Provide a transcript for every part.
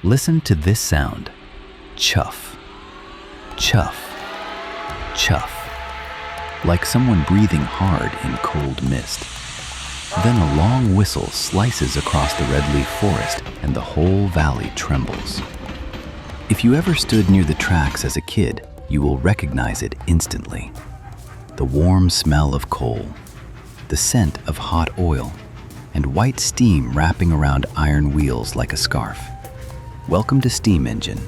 Listen to this sound. Chuff, chuff, chuff. Like someone breathing hard in cold mist. Then a long whistle slices across the red leaf forest and the whole valley trembles. If you ever stood near the tracks as a kid, you will recognize it instantly. The warm smell of coal, the scent of hot oil, and white steam wrapping around iron wheels like a scarf. Welcome to Steam Engine.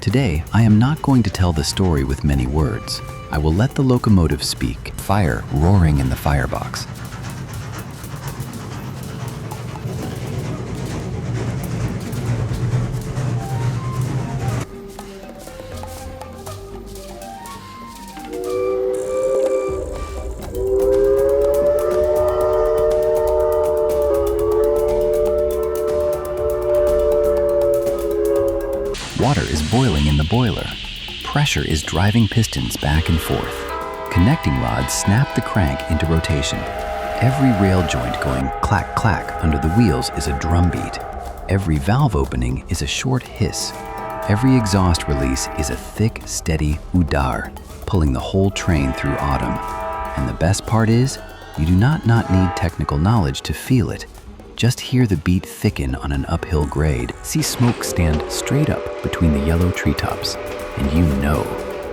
Today, I am not going to tell the story with many words. I will let the locomotive speak, fire roaring in the firebox. Water is boiling in the boiler. Pressure is driving pistons back and forth. Connecting rods snap the crank into rotation. Every rail joint going clack clack under the wheels is a drum beat. Every valve opening is a short hiss. Every exhaust release is a thick, steady udar, pulling the whole train through autumn. And the best part is, you do not need technical knowledge to feel it. Just hear the beat thicken on an uphill grade. See smoke stand straight up between the yellow treetops. And you know,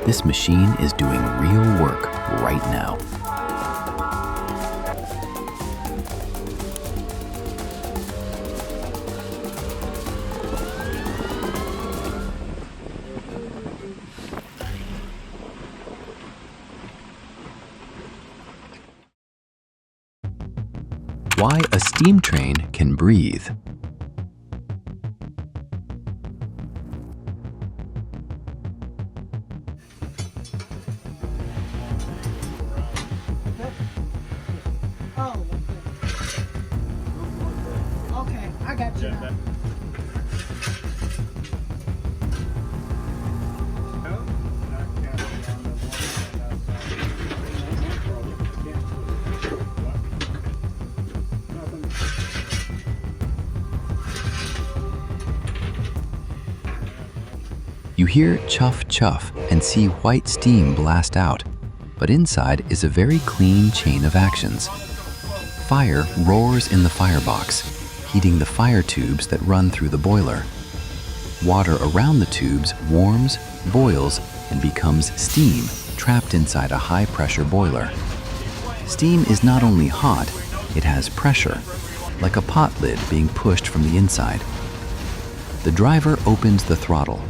this machine is doing real work right now. Why a steam train can breathe. Oh, okay, I got you now. You hear chuff chuff and see white steam blast out, but inside is a very clean chain of actions. Fire roars in the firebox, heating the fire tubes that run through the boiler. Water around the tubes warms, boils, and becomes steam trapped inside a high-pressure boiler. Steam is not only hot, it has pressure, like a pot lid being pushed from the inside. The driver opens the throttle.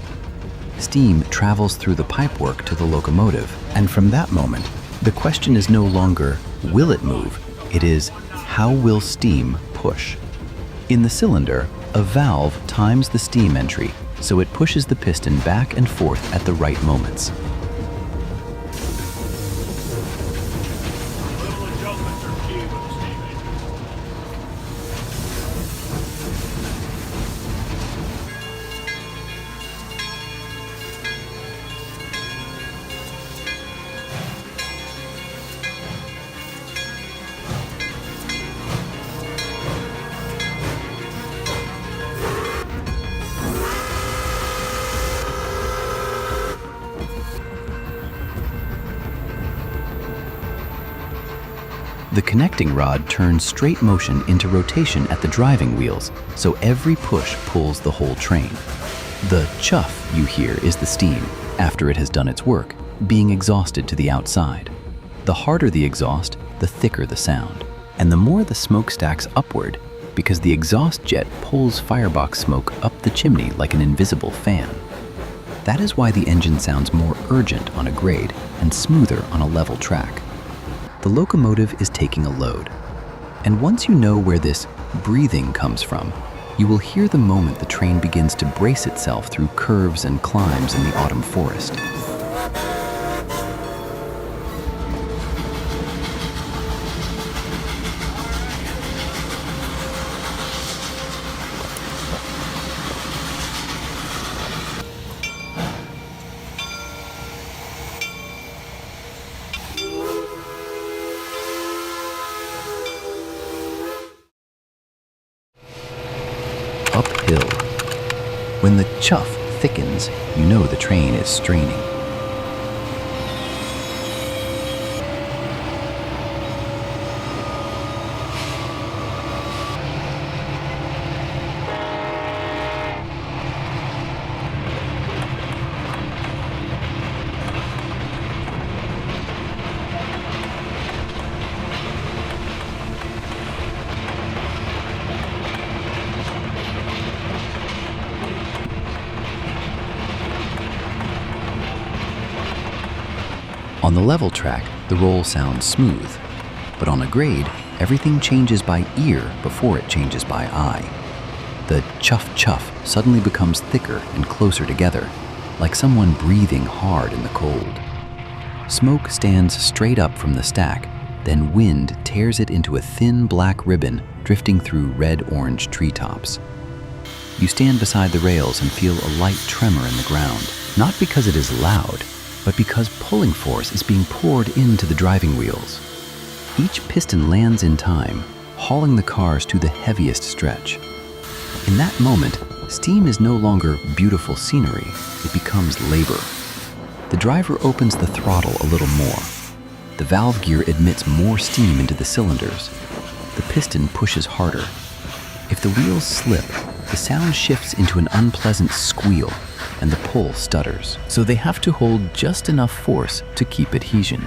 Steam travels through the pipework to the locomotive, and from that moment, the question is no longer, will it move? It is, how will steam push? In the cylinder, a valve times the steam entry, so it pushes the piston back and forth at the right moments. Little adjustments are key with the steam engine. The connecting rod turns straight motion into rotation at the driving wheels, so every push pulls the whole train. The chuff you hear is the steam, after it has done its work, being exhausted to the outside. The harder the exhaust, the thicker the sound, and the more the smoke stacks upward, because the exhaust jet pulls firebox smoke up the chimney like an invisible fan. That is why the engine sounds more urgent on a grade and smoother on a level track. The locomotive is taking a load. And once you know where this breathing comes from, you will hear the moment the train begins to brace itself through curves and climbs in the autumn forest. Uphill. When the chuff thickens, you know the train is straining. On the level track, the roll sounds smooth, but on a grade, everything changes by ear before it changes by eye. The chuff-chuff suddenly becomes thicker and closer together, like someone breathing hard in the cold. Smoke stands straight up from the stack, then wind tears it into a thin black ribbon drifting through red-orange treetops. You stand beside the rails and feel a light tremor in the ground, not because it is loud, but because pulling force is being poured into the driving wheels. Each piston lands in time, hauling the cars to the heaviest stretch. In that moment, steam is no longer beautiful scenery, it becomes labor. The driver opens the throttle a little more. The valve gear admits more steam into the cylinders. The piston pushes harder. If the wheels slip, the sound shifts into an unpleasant squeal, and the pull stutters. So they have to hold just enough force to keep adhesion.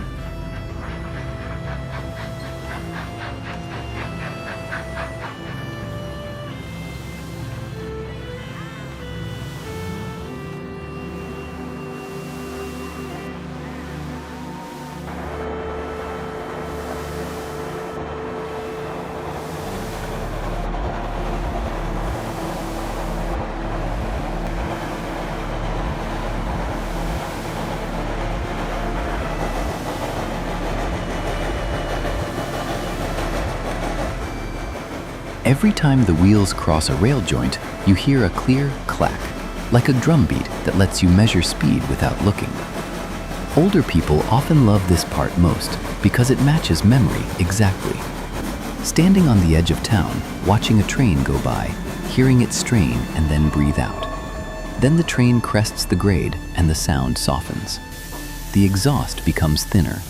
Every time the wheels cross a rail joint, you hear a clear clack, like a drum beat that lets you measure speed without looking. Older people often love this part most because it matches memory exactly. Standing on the edge of town, watching a train go by, hearing it strain and then breathe out. Then the train crests the grade and the sound softens. The exhaust becomes thinner.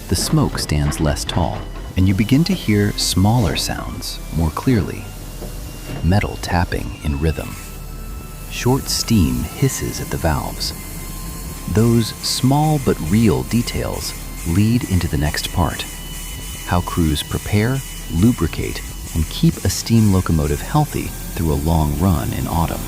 The smoke stands less tall, and you begin to hear smaller sounds more clearly. Metal tapping in rhythm. Short steam hisses at the valves. Those small but real details lead into the next part. How crews prepare, lubricate, and keep a steam locomotive healthy through a long run in autumn.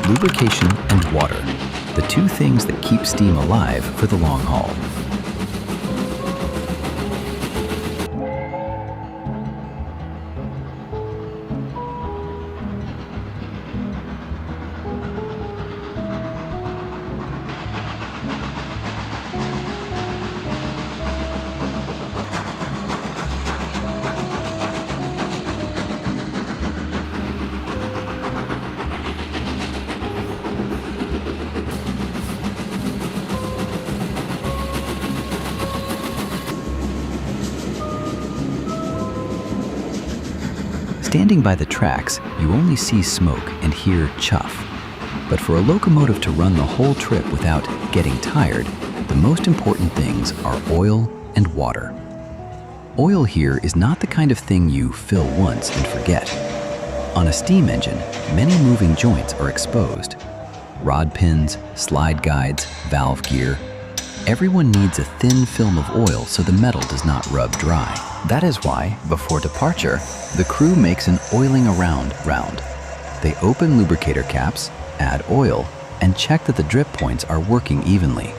Lubrication and water, the two things that keep steam alive for the long haul. Standing by the tracks, you only see smoke and hear chuff. But for a locomotive to run the whole trip without getting tired, the most important things are oil and water. Oil here is not the kind of thing you fill once and forget. On a steam engine, many moving joints are exposed. Rod pins, slide guides, valve gear. Everyone needs a thin film of oil so the metal does not rub dry. That is why, before departure, the crew makes an oiling around round. They open lubricator caps, add oil, and check that the drip points are working evenly.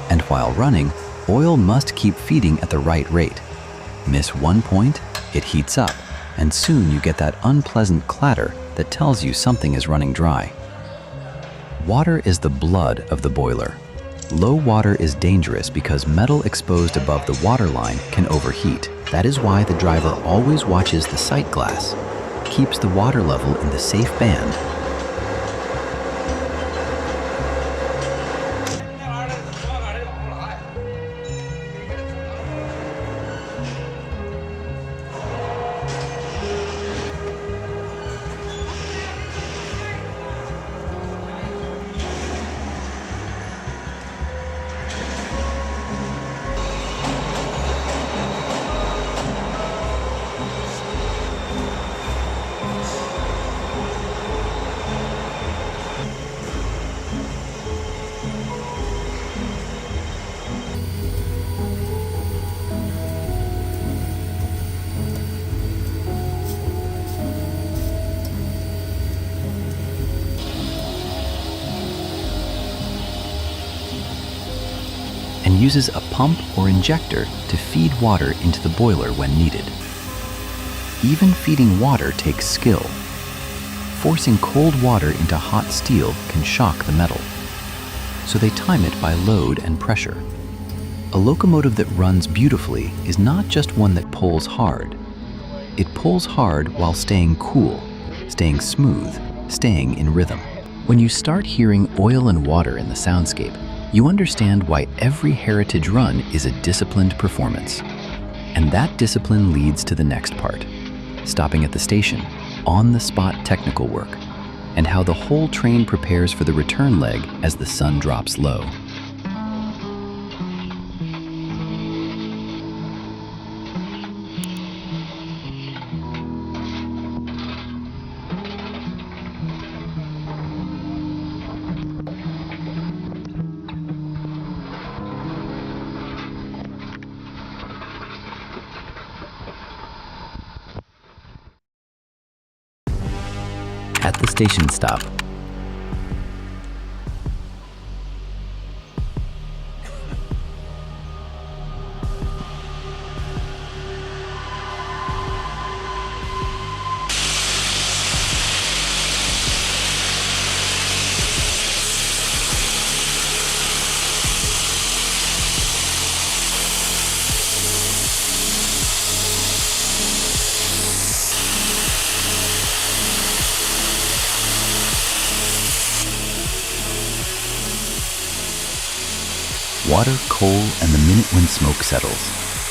And while running, oil must keep feeding at the right rate. Miss one point, it heats up, and soon you get that unpleasant clatter that tells you something is running dry. Water is the blood of the boiler. Low water is dangerous because metal exposed above the waterline can overheat. That is why the driver always watches the sight glass, keeps the water level in the safe band. And uses a pump or injector to feed water into the boiler when needed. Even feeding water takes skill. Forcing cold water into hot steel can shock the metal, so they time it by load and pressure. A locomotive that runs beautifully is not just one that pulls hard. It pulls hard while staying cool, staying smooth, staying in rhythm. When you start hearing oil and water in the soundscape, you understand why every heritage run is a disciplined performance. And that discipline leads to the next part, stopping at the station, on-the-spot technical work, and how the whole train prepares for the return leg as the sun drops low. At the station stop, water, coal, and the minute when smoke settles.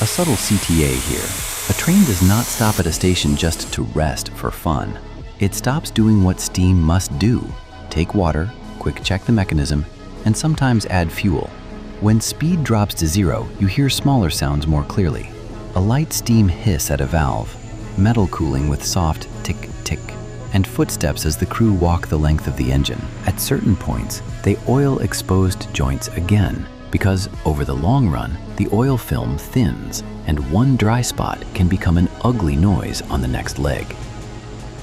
A subtle CTA here. A train does not stop at a station just to rest for fun. It stops doing what steam must do. Take water, quick check the mechanism, and sometimes add fuel. When speed drops to zero, you hear smaller sounds more clearly. A light steam hiss at a valve, metal cooling with soft tick-tick, and footsteps as the crew walk the length of the engine. At certain points, they oil exposed joints again, because over the long run, the oil film thins and one dry spot can become an ugly noise on the next leg.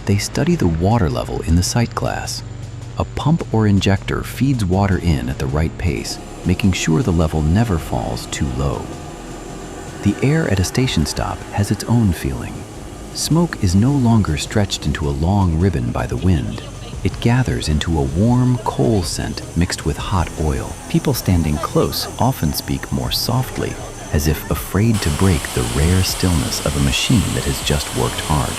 They study the water level in the sight glass. A pump or injector feeds water in at the right pace, making sure the level never falls too low. The air at a station stop has its own feeling. Smoke is no longer stretched into a long ribbon by the wind. It gathers into a warm coal scent mixed with hot oil. People standing close often speak more softly, as if afraid to break the rare stillness of a machine that has just worked hard.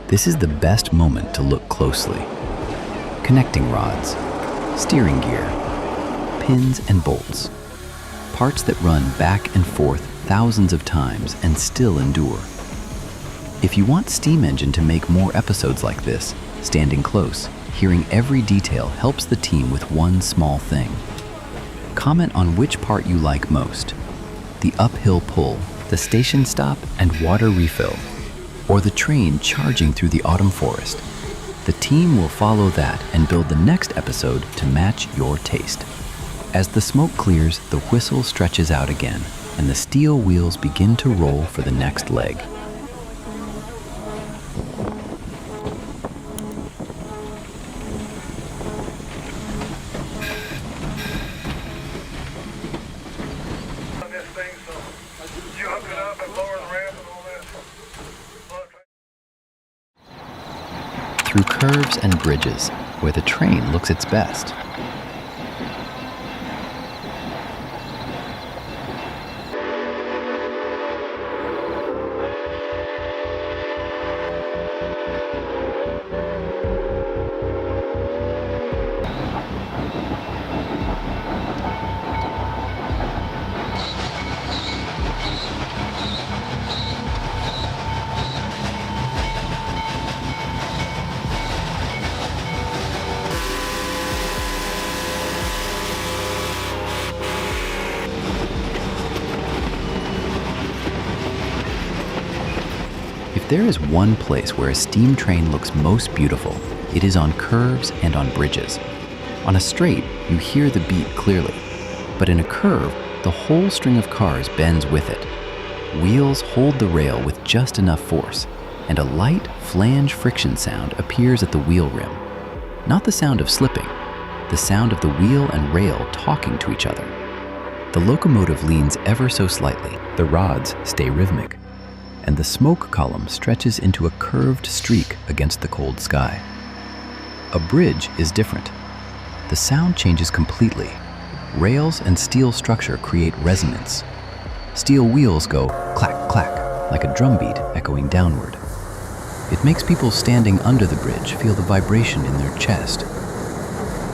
This is the best moment to look closely. Connecting rods, steering gear, pins and bolts, parts that run back and forth thousands of times and still endure. If you want Steam Engine to make more episodes like this, standing close, hearing every detail helps the team with one small thing. Comment on which part you like most: the uphill pull, the station stop and water refill, or the train charging through the autumn forest. The team will follow that and build the next episode to match your taste. As the smoke clears, the whistle stretches out again, and the steel wheels begin to roll for the next leg. This thing, so you hook it up and lower the ramp and all that. Through curves and bridges, where the train looks its best. If there is one place where a steam train looks most beautiful, it is on curves and on bridges. On a straight, you hear the beat clearly, but in a curve, the whole string of cars bends with it. Wheels hold the rail with just enough force, and a light flange friction sound appears at the wheel rim. Not the sound of slipping, the sound of the wheel and rail talking to each other. The locomotive leans ever so slightly, the rods stay rhythmic, and the smoke column stretches into a curved streak against the cold sky. A bridge is different. The sound changes completely. Rails and steel structure create resonance. Steel wheels go clack, clack, like a drumbeat echoing downward. It makes people standing under the bridge feel the vibration in their chest.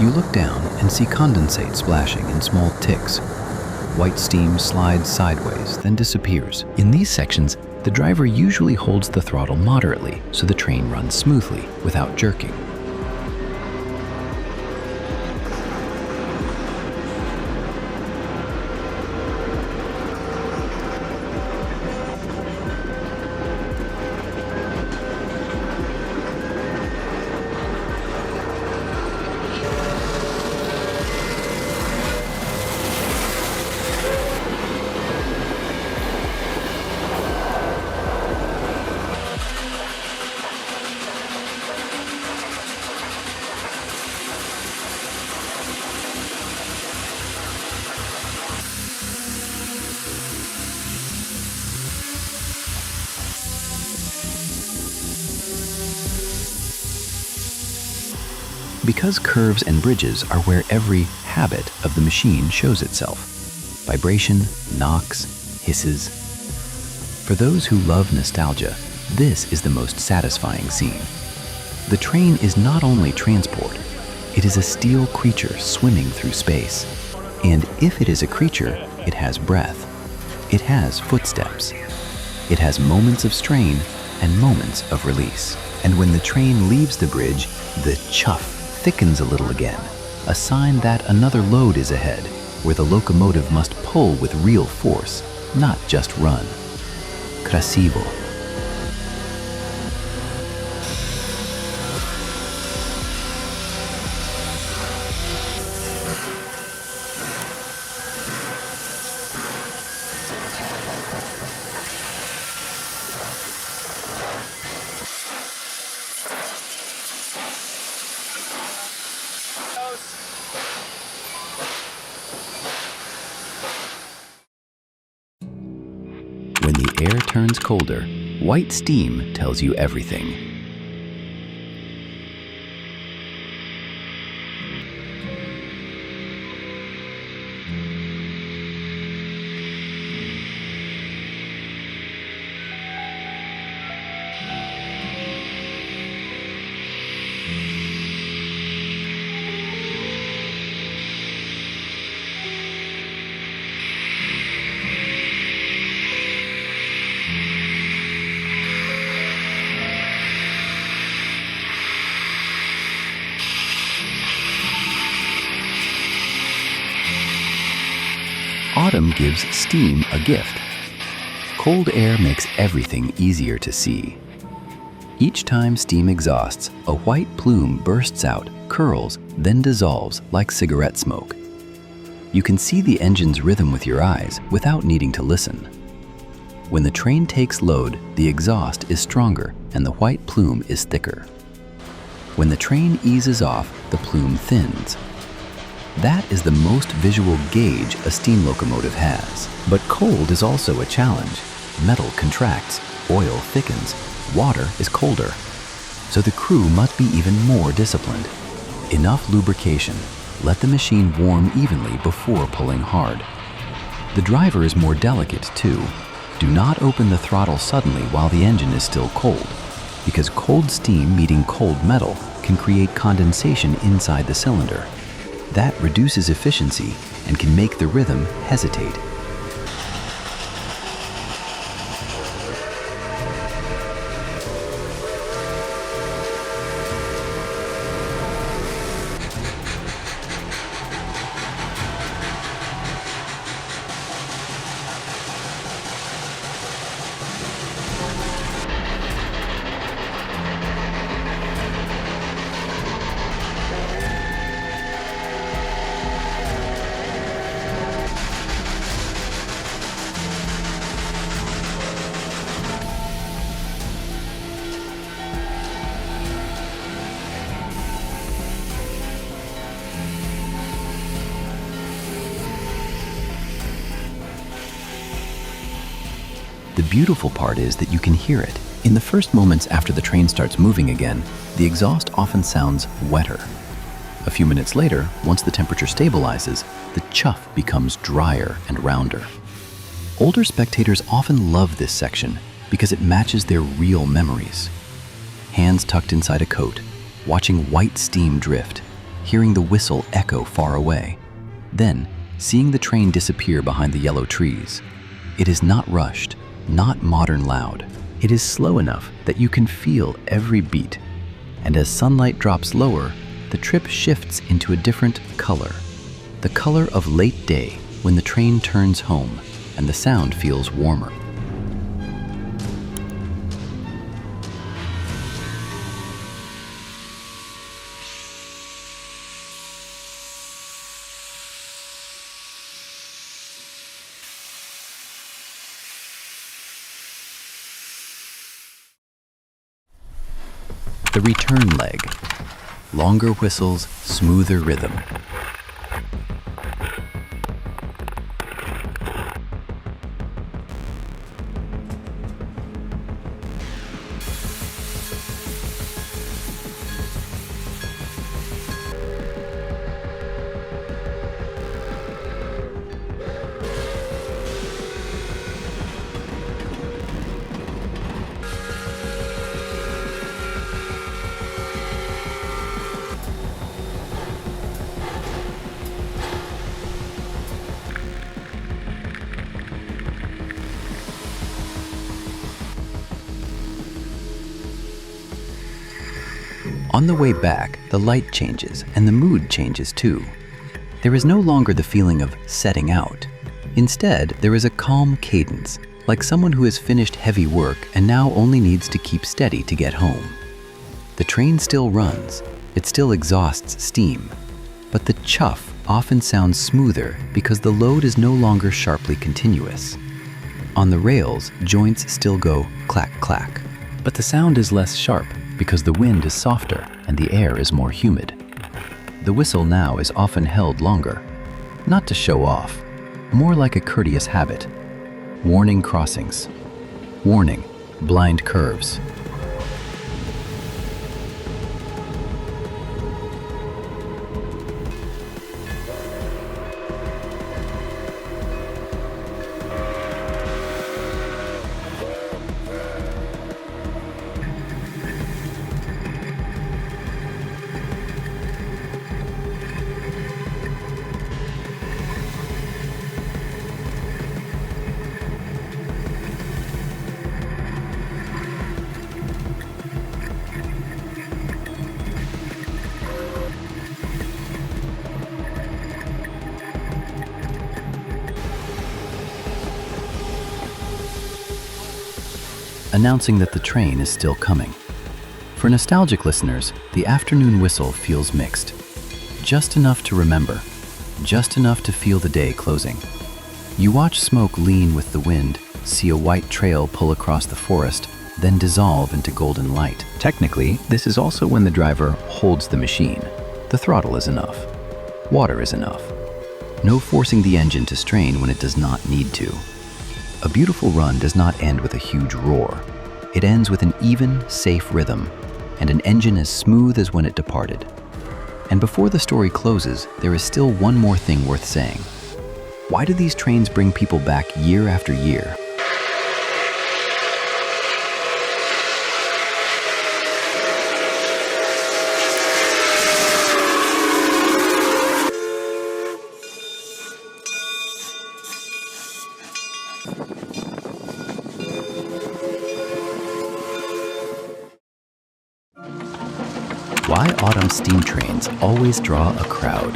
You look down and see condensate splashing in small ticks. White steam slides sideways, then disappears. In these sections, the driver usually holds the throttle moderately so the train runs smoothly without jerking. Because curves and bridges are where every habit of the machine shows itself. Vibration, knocks, hisses. For those who love nostalgia, this is the most satisfying scene. The train is not only transport, it is a steel creature swimming through space. And if it is a creature, it has breath. It has footsteps. It has moments of strain and moments of release. And when the train leaves the bridge, the chuff thickens a little again, a sign that another load is ahead, where the locomotive must pull with real force, not just run. Красиво. When the air turns colder, white steam tells you everything. bottom gives steam a gift. Cold air makes everything easier to see. Each time steam exhausts, a white plume bursts out, curls, then dissolves like cigarette smoke. You can see the engine's rhythm with your eyes without needing to listen. When the train takes load, the exhaust is stronger and the white plume is thicker. When the train eases off, the plume thins. That is the most visual gauge a steam locomotive has. But cold is also a challenge. Metal contracts, oil thickens, water is colder. So the crew must be even more disciplined. Enough lubrication. Let the machine warm evenly before pulling hard. The driver is more delicate too. Do not open the throttle suddenly while the engine is still cold, because cold steam meeting cold metal can create condensation inside the cylinder. That reduces efficiency and can make the rhythm hesitate. The beautiful part is that you can hear it. In the first moments after the train starts moving again, the exhaust often sounds wetter. A few minutes later, once the temperature stabilizes, the chuff becomes drier and rounder. Older spectators often love this section because it matches their real memories. Hands tucked inside a coat, watching white steam drift, hearing the whistle echo far away. Then, seeing the train disappear behind the yellow trees. It is not rushed, not modern loud. It is slow enough that you can feel every beat. And as sunlight drops lower, the trip shifts into a different color. The color of late day when the train turns home and the sound feels warmer. The return leg. Longer whistles, smoother rhythm. On the way back, the light changes and the mood changes too. There is no longer the feeling of setting out. Instead, there is a calm cadence, like someone who has finished heavy work and now only needs to keep steady to get home. The train still runs, it still exhausts steam, but the chuff often sounds smoother because the load is no longer sharply continuous. On the rails, joints still go clack clack, but the sound is less sharp because the wind is softer and the air is more humid. The whistle now is often held longer, not to show off, more like a courteous habit. Warning crossings. Warning, blind curves. announcing that the train is still coming. For nostalgic listeners, the afternoon whistle feels mixed. Just enough to remember, just enough to feel the day closing. You watch smoke lean with the wind, see a white trail pull across the forest, then dissolve into golden light. Technically, this is also when the driver holds the machine. The throttle is enough. Water is enough. No forcing the engine to strain when it does not need to. A beautiful run does not end with a huge roar. It ends with an even, safe rhythm, and an engine as smooth as when it departed. And before the story closes, there is still one more thing worth saying. Why do these trains bring people back year after year? Why autumn steam trains always draw a crowd.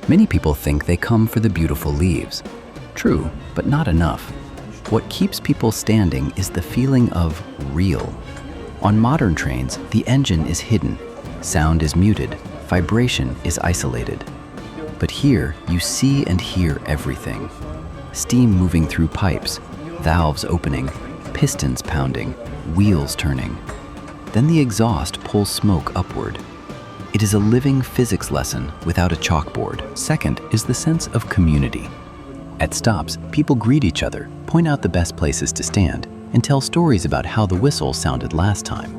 Many people think they come for the beautiful leaves. True, but not enough. What keeps people standing is the feeling of real. On modern trains, the engine is hidden, sound is muted, vibration is isolated. But here, you see and hear everything. Steam moving through pipes, valves opening, pistons pounding, wheels turning. Then the exhaust pulls smoke upward. It is a living physics lesson without a chalkboard. Second is the sense of community. At stops, people greet each other, point out the best places to stand, and tell stories about how the whistle sounded last time.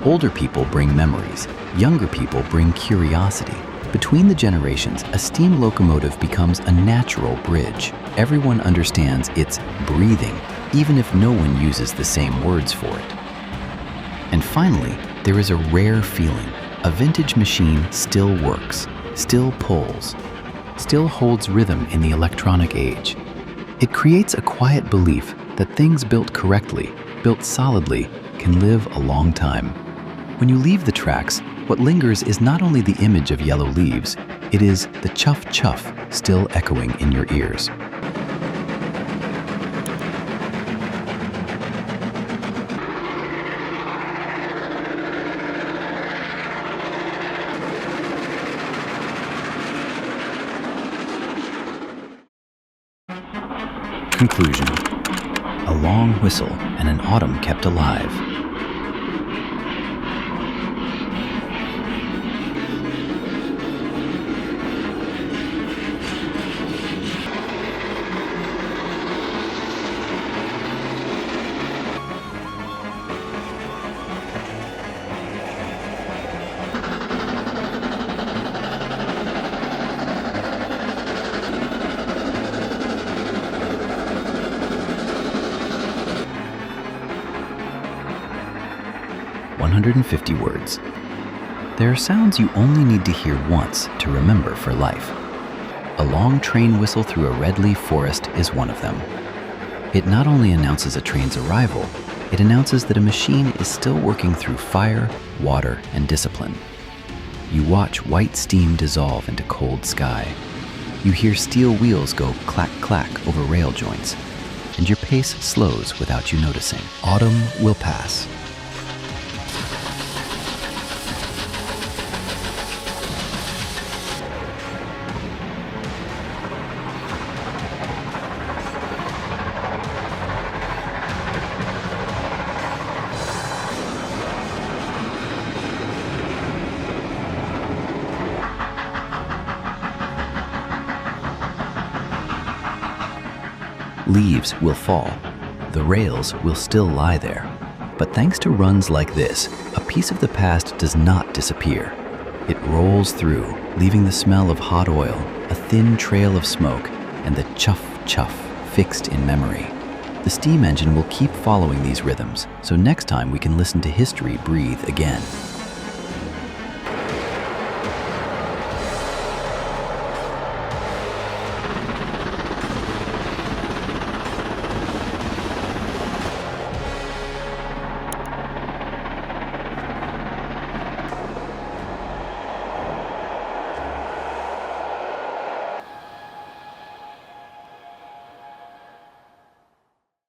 Older people bring memories, younger people bring curiosity. Between the generations, a steam locomotive becomes a natural bridge. Everyone understands its breathing, even if no one uses the same words for it. And finally, there is a rare feeling. A vintage machine still works, still pulls, still holds rhythm in the electronic age. It creates a quiet belief that things built correctly, built solidly, can live a long time. When you leave the tracks, what lingers is not only the image of yellow leaves, it is the chuff chuff still echoing in your ears. Conclusion. A long whistle and an autumn kept alive. "150 words. There are sounds you only need to hear once to remember for life. A long train whistle through a red leaf forest is one of them. It not only announces a train's arrival, it announces that a machine is still working through fire, water, and discipline. You watch white steam dissolve into cold sky. You hear steel wheels go clack-clack over rail joints, and your pace slows without you noticing. Autumn will pass. Leaves will fall. The rails will still lie there. But thanks to runs like this, a piece of the past does not disappear. It rolls through, leaving the smell of hot oil, a thin trail of smoke, and the chuff-chuff fixed in memory. The steam engine will keep following these rhythms, so next time we can listen to history breathe again.